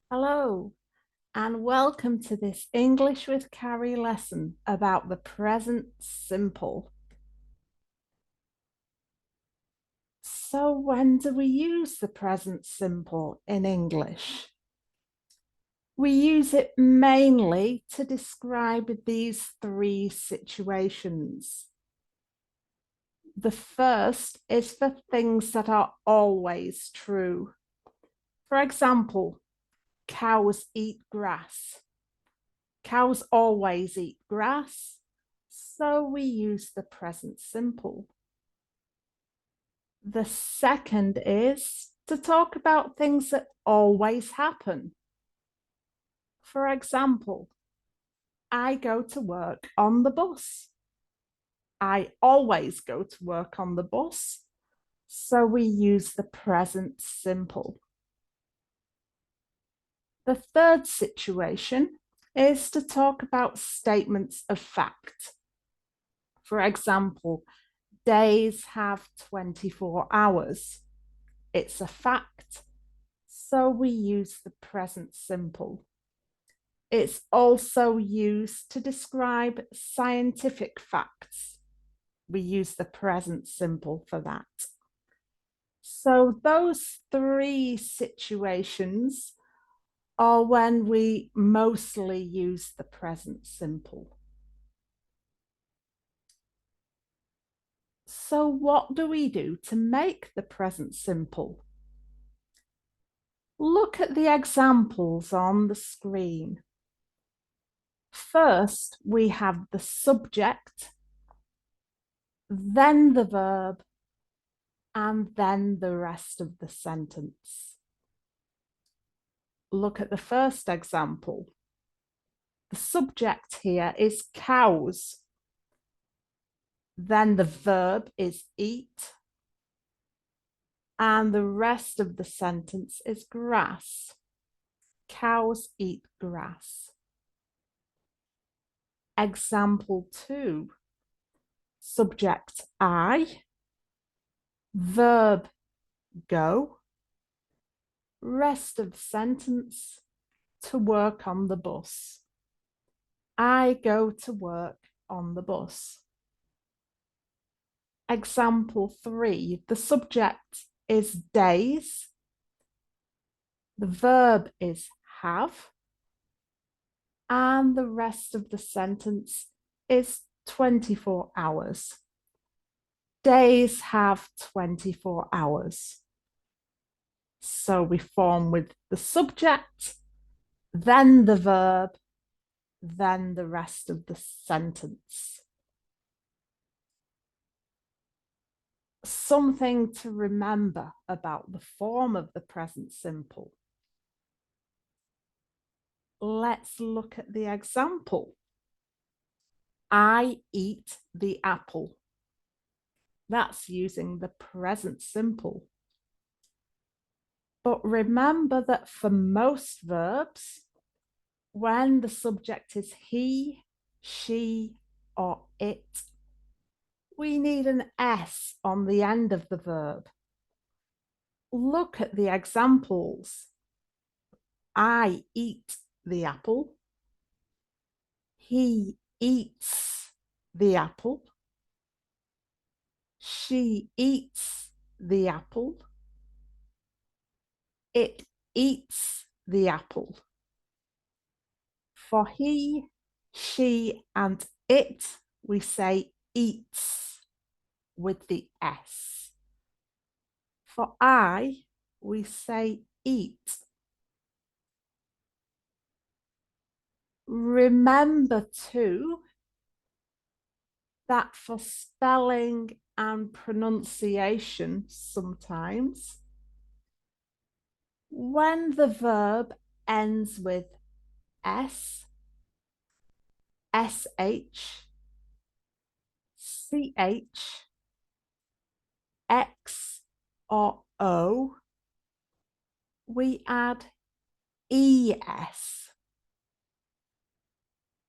Hello, and welcome to this English with Carrie lesson about the present simple. So, when do we use the present simple in English? We use it mainly to describe these three situations. The first is for things that are always true. For example, cows eat grass. Cows always eat grass, so we use the present simple. The second is to talk about things that always happen. For example, I go to work on the bus. I always go to work on the bus, so we use the present simple. The third situation is to talk about statements of fact. For example, days have 24 hours. It's a fact, so we use the present simple. It's also used to describe scientific facts. We use the present simple for that. So those three situations are when we mostly use the present simple. So what do we do to make the present simple? Look at the examples on the screen. First, we have the subject, then the verb, and then the rest of the sentence. Look at the first example. The subject here is cows. Then the verb is eat. And the rest of the sentence is grass. Cows eat grass. Example 2. Subject I. Verb go. Rest of sentence, to work on the bus. I go to work on the bus. Example 3, the subject is days. The verb is have. And the rest of the sentence is 24 hours. Days have 24 hours. So we form with the subject, then the verb, then the rest of the sentence. Something to remember about the form of the present simple. Let's look at the example. I eat the apple. That's using the present simple. But remember that for most verbs, when the subject is he, she, or it, we need an S on the end of the verb. Look at the examples. I eat the apple. He eats the apple. She eats the apple. It eats the apple. For he, she, and it, we say eats with the S. For I, we say eat. Remember too that for spelling and pronunciation, sometimes when the verb ends with S, SH, CH, X, or O, we add ES.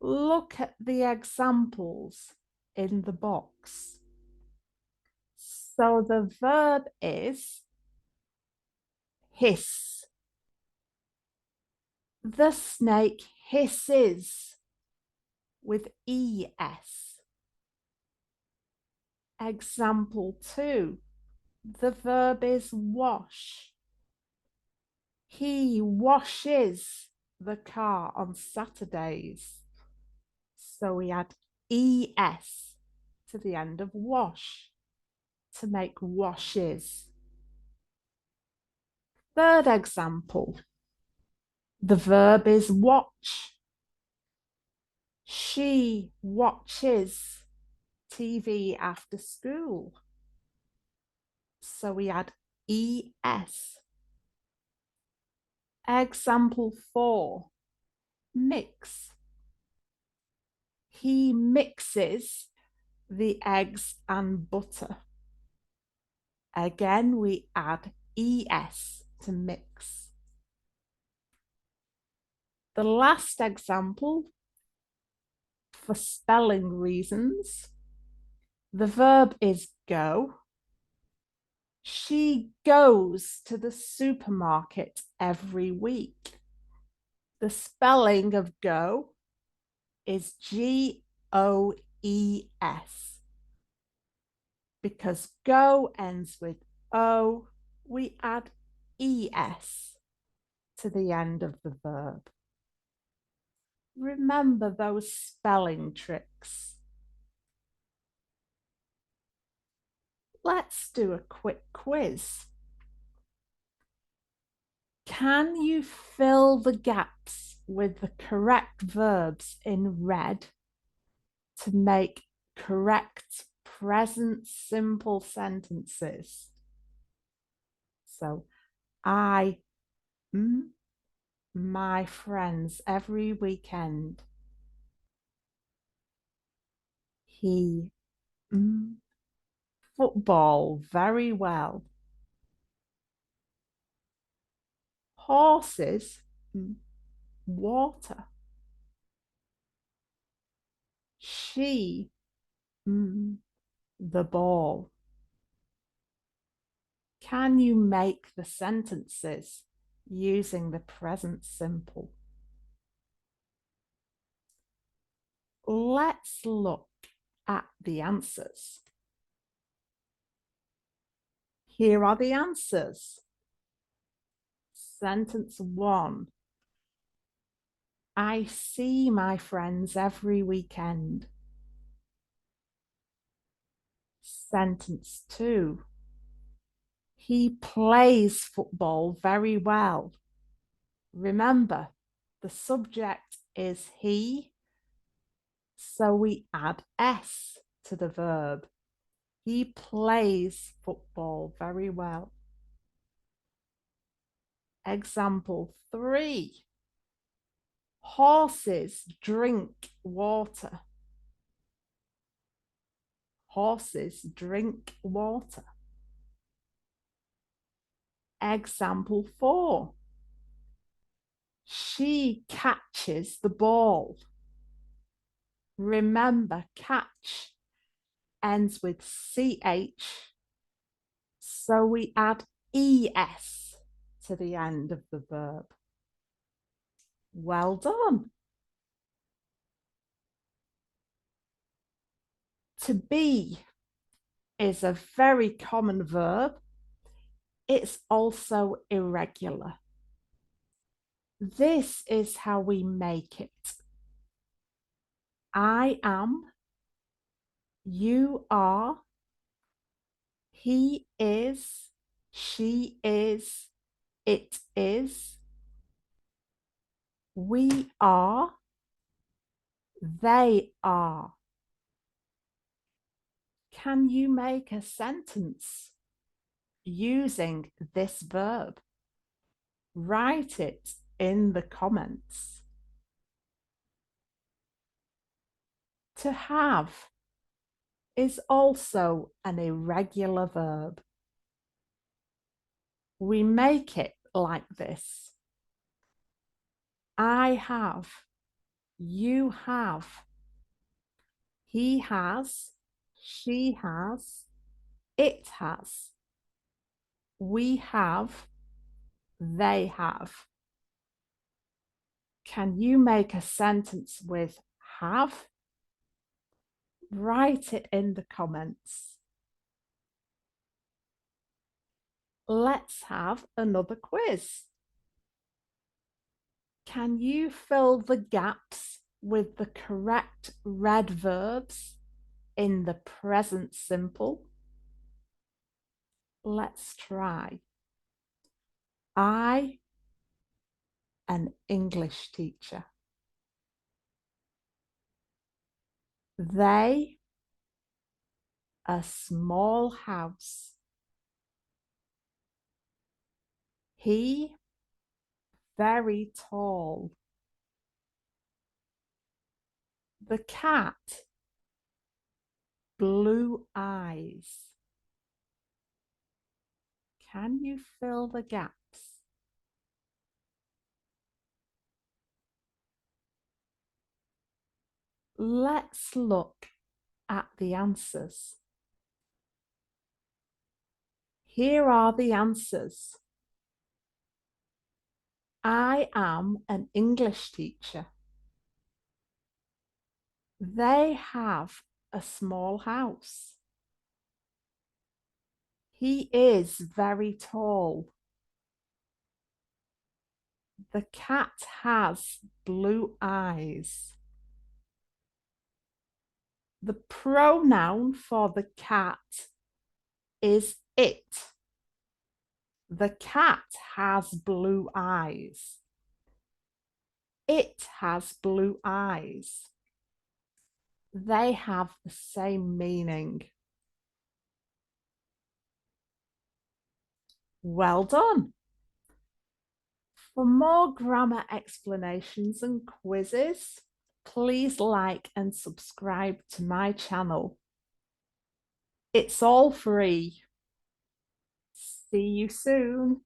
Look at the examples in the box. So the verb is hiss. The snake hisses with ES. Example 2. The verb is wash. He washes the car on Saturdays. So we add ES to the end of wash to make washes. Third example. The verb is watch. She watches TV after school. So we add ES. Example 4. Mix. He mixes the eggs and butter. Again, we add ES to mix. The last example, for spelling reasons, the verb is go. She goes to the supermarket every week. The spelling of go is Goes. Because go ends with O, we add ES to the end of the verb. Remember those spelling tricks. Let's do a quick quiz. Can you fill the gaps with the correct verbs in red to make correct present simple sentences? So, I my friends every weekend. He football very well. Horses water. She the ball. Can you make the sentences using the present simple? Let's look at the answers. Here are the answers. Sentence 1. I see my friends every weekend. Sentence 2. He plays football very well. Remember, the subject is he, so we add S to the verb. He plays football very well. Example 3. Horses drink water. Horses drink water. Example 4. She catches the ball. Remember, catch ends with CH, so we add ES to the end of the verb. Well done. To be is a very common verb. It's also irregular. This is how we make it. I am, you are, he is, she is, it is, we are, they are. Can you make a sentence using this verb? Write it in the comments. To have is also an irregular verb. We make it like this. I have, you have, he has, she has, it has, we have, they have. Can you make a sentence with have? Write it in the comments. Let's have another quiz. Can you fill the gaps with the correct red verbs in the present simple? Let's try. I, an English teacher. They, a small house. He, very tall. The cat, blue eyes. Can you fill the gaps? Let's look at the answers. Here are the answers. I am an English teacher. They have a small house. He is very tall. The cat has blue eyes. The pronoun for the cat is it. The cat has blue eyes. It has blue eyes. They have the same meaning. Well done. For more grammar explanations and quizzes, please like and subscribe to my channel. It's all free. See you soon.